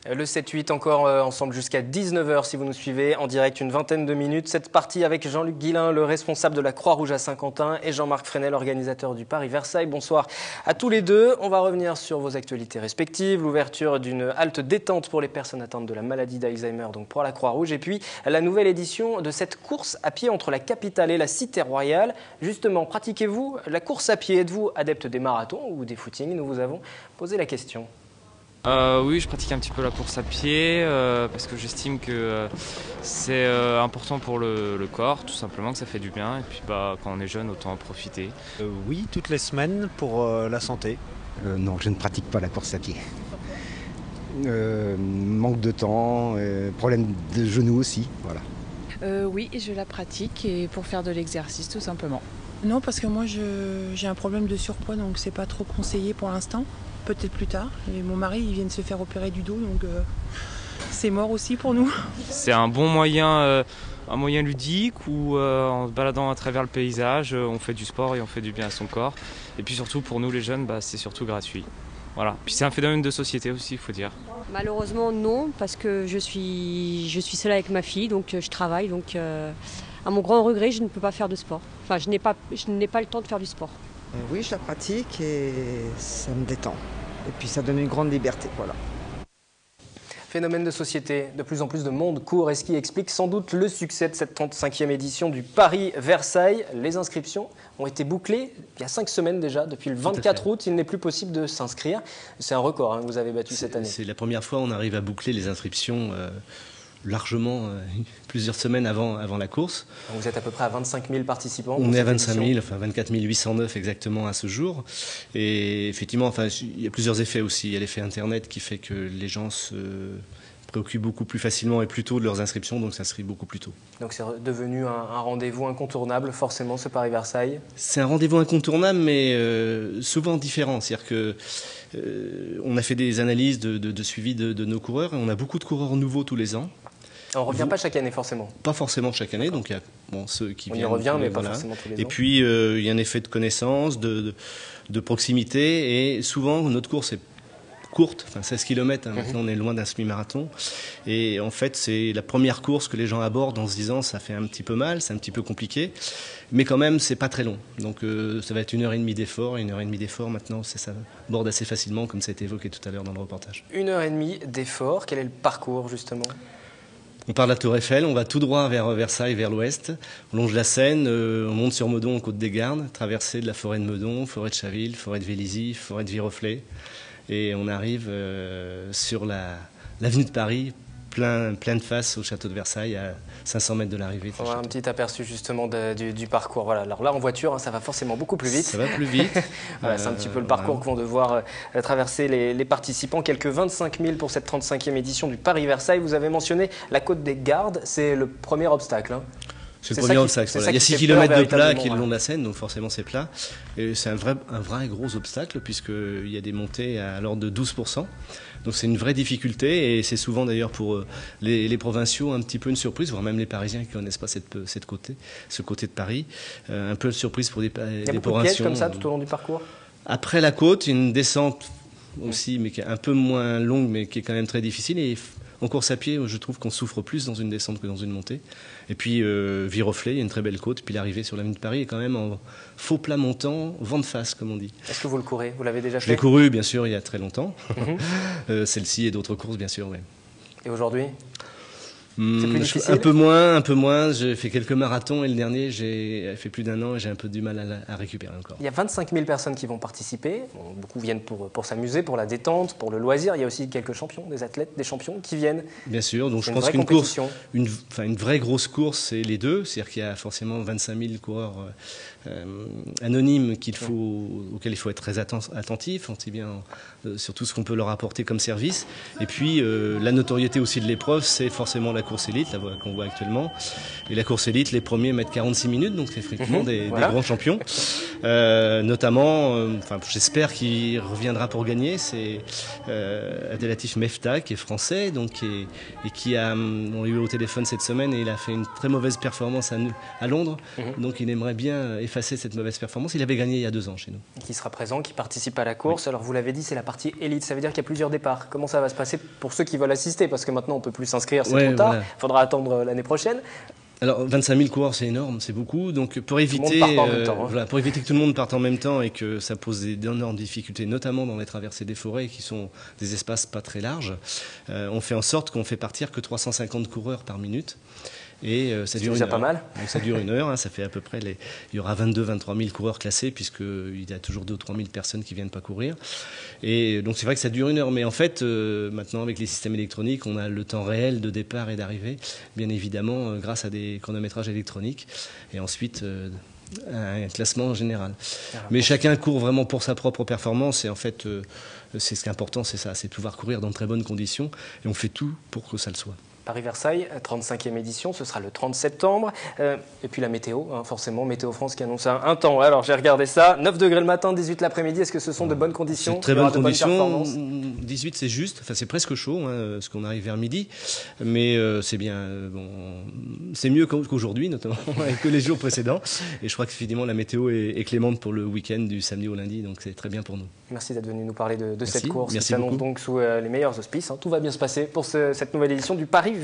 Le 7-8 encore ensemble jusqu'à 19 h si vous nous suivez en direct une vingtaine de minutes. Cette partie avec Jean-Luc Guillain, le responsable de la Croix-Rouge à Saint-Quentin, et Jean-Marc Fresnel, organisateur du Paris-Versailles. Bonsoir à tous les deux. On va revenir sur vos actualités respectives, l'ouverture d'une halte détente pour les personnes atteintes de la maladie d'Alzheimer, donc pour la Croix-Rouge, et puis la nouvelle édition de cette course à pied entre la capitale et la cité royale. Justement, pratiquez-vous la course à pied? Êtes-vous adepte des marathons ou des footings? Nous vous avons posé la question. Oui, je pratique un petit peu la course à pied parce que j'estime que c'est important pour le corps, tout simplement, que ça fait du bien. Et puis quand on est jeune, autant en profiter. Oui, toutes les semaines pour la santé. Non, je ne pratique pas la course à pied. Manque de temps, problème de genoux aussi, voilà. Oui, je la pratique et pour faire de l'exercice tout simplement. Non, parce que moi j'ai un problème de surpoids, donc c'est pas trop conseillé pour l'instant. Peut-être plus tard. Et mon mari, il vient de se faire opérer du dos, donc c'est mort aussi pour nous. C'est un bon moyen, ludique où en se baladant à travers le paysage, on fait du sport et on fait du bien à son corps. Et puis surtout pour nous les jeunes, c'est surtout gratuit. Voilà. Puis c'est un phénomène de société aussi, il faut dire. Malheureusement non, parce que je suis seule avec ma fille, donc je travaille, donc à mon grand regret, je ne peux pas faire de sport. Enfin, je n'ai pas le temps de faire du sport. Oui, je la pratique et ça me détend. Et puis ça donne une grande liberté, voilà. Phénomène de société, de plus en plus de monde court et ce qui explique sans doute le succès de cette 35e édition du Paris-Versailles. Les inscriptions ont été bouclées il y a 5 semaines déjà, depuis le 24 août. Il n'est plus possible de s'inscrire. C'est un record que vous avez battu cette année. C'est la première fois qu'on arrive à boucler les inscriptions largement plusieurs semaines avant la course. Donc vous êtes à peu près à 25 000 participants. On est à 25 000, enfin 24 809 exactement à ce jour. Et effectivement, il y a plusieurs effets aussi. Il y a l'effet Internet qui fait que les gens se préoccupent beaucoup plus facilement et plus tôt de leurs inscriptions, donc s'inscrivent beaucoup plus tôt. Donc c'est devenu un rendez-vous incontournable, forcément, ce Paris-Versailles. C'est un rendez-vous incontournable, mais souvent différent. C'est-à-dire que on a fait des analyses de suivi de nos coureurs et on a beaucoup de coureurs nouveaux tous les ans. On ne revient pas chaque année forcément. Pas forcément chaque année, donc il y a ceux qui viennent. On y revient, mais pas forcément tous les ans. Et puis il y a un effet de connaissance, de proximité, et souvent notre course est courte, 16 km, maintenant on est loin d'un semi-marathon. Et en fait, c'est la première course que les gens abordent en se disant ça fait un petit peu mal, c'est un petit peu compliqué, mais quand même c'est pas très long. Donc ça va être 1h30 d'effort, et 1h30 d'effort maintenant, ça borde assez facilement, comme ça a été évoqué tout à l'heure dans le reportage. 1h30 d'effort, quel est le parcours justement ? On part de la Tour Eiffel, on va tout droit vers Versailles, vers l'ouest, on longe la Seine, on monte sur Meudon, en Côte-des-Gardes, traversée de la forêt de Meudon, forêt de Chaville, forêt de Vélizy, forêt de Viroflay, et on arrive sur l'avenue de Paris, plein de face au château de Versailles, à 500 mètres de l'arrivée. On a un petit aperçu justement du parcours. Voilà. Alors là, en voiture, ça va forcément beaucoup plus vite. Ça va plus vite. Voilà, c'est un petit peu le parcours que vont devoir traverser les participants. Quelques 25 000 pour cette 35e édition du Paris-Versailles. Vous avez mentionné la côte des Gardes, c'est le premier obstacle. C'est le premier obstacle. Voilà. Il y a 6 km de plat qui est le long de la Seine, donc forcément c'est plat. Et c'est un vrai gros obstacle, puisqu'il y a des montées à l'ordre de 12%. Donc c'est une vraie difficulté, et c'est souvent d'ailleurs pour les provinciaux un petit peu une surprise, voire même les Parisiens qui ne connaissent pas ce côté de Paris. Un peu de surprise pour des provinciaux. Il y a beaucoup de pièges comme ça tout au long du parcours. Après la côte, il y a une descente aussi, mais qui est un peu moins longue, mais qui est quand même très difficile. Et en course à pied, je trouve qu'on souffre plus dans une descente que dans une montée. Et puis Viroflay, il y a une très belle côte. Puis l'arrivée sur l'avenue de Paris est quand même en faux plat montant, vent de face, comme on dit. Est-ce que vous le courez? Vous l'avez déjà fait? Je l'ai couru, bien sûr, il y a très longtemps. Celle-ci et d'autres courses, bien sûr, oui. Et aujourd'hui? C'est plus difficile? Un peu moins. J'ai fait quelques marathons et le dernier, j'ai fait plus d'1 an et j'ai un peu du mal à récupérer encore. Il y a 25 000 personnes qui vont participer. Bon, beaucoup viennent pour s'amuser, pour la détente, pour le loisir. Il y a aussi quelques champions, des athlètes, des champions qui viennent. Bien sûr, donc je pense qu'une course, une vraie grosse course, c'est les deux. C'est-à-dire qu'il y a forcément 25 000 coureurs anonymes auxquels il faut être très attentif, aussi bien sur tout ce qu'on peut leur apporter comme service. Et puis la notoriété aussi de l'épreuve, c'est forcément la course élite qu'on voit actuellement. Et la course élite, les premiers mettent 46 minutes, donc c'est effectivement des grands champions. Notamment, j'espère qu'il reviendra pour gagner, c'est Abdelatif Mefta, qui est français, donc, et qui on l'a eu au téléphone cette semaine, et il a fait une très mauvaise performance à Londres, donc il aimerait bien effacer cette mauvaise performance. Il avait gagné il y a 2 ans chez nous. Qui sera présent, qui participe à la course. Alors vous l'avez dit, c'est la partie élite, ça veut dire qu'il y a plusieurs départs. Comment ça va se passer pour ceux qui veulent assister? Parce que maintenant on ne peut plus s'inscrire, c'est trop tard, il faudra attendre l'année prochaine. Alors 25 000 coureurs, c'est énorme, c'est beaucoup. Donc pour éviter, pour éviter que tout le monde parte en même temps et que ça pose d'énormes difficultés, notamment dans les traversées des forêts qui sont des espaces pas très larges, on fait en sorte qu'on fait partir que 350 coureurs par minute. Et ça dure une heure. Pas mal. Donc ça dure 1 heure, hein, ça fait à peu près il y aura 22-23 000 coureurs classés puisqu'il y a toujours 2 ou 3 000 personnes qui viennent pas courir. Et donc c'est vrai que ça dure 1 heure, mais en fait maintenant avec les systèmes électroniques, on a le temps réel de départ et d'arrivée, bien évidemment grâce à des chronométrages électroniques et ensuite un classement en général. Mais chacun court vraiment pour sa propre performance et en fait c'est ce qui est important, c'est ça, c'est de pouvoir courir dans de très bonnes conditions et on fait tout pour que ça le soit. Paris-Versailles, 35e édition, ce sera le 30 septembre. Et puis la météo, hein, forcément, Météo France qui annonce un temps. Alors j'ai regardé ça, 9 degrés le matin, 18 l'après-midi, est-ce que ce sont de bonnes conditions? Très bonnes conditions, 18 c'est juste, enfin c'est presque chaud, hein, parce qu'on arrive vers midi, mais c'est bien, bon, c'est mieux qu'aujourd'hui notamment, que les jours précédents. Et je crois que finalement la météo est clémente pour le week-end du samedi au lundi, donc c'est très bien pour nous. Merci d'être venu nous parler de cette course. Merci qui s'annonce donc sous les meilleurs auspices. Hein. Tout va bien se passer pour cette nouvelle édition du Paris-Versailles.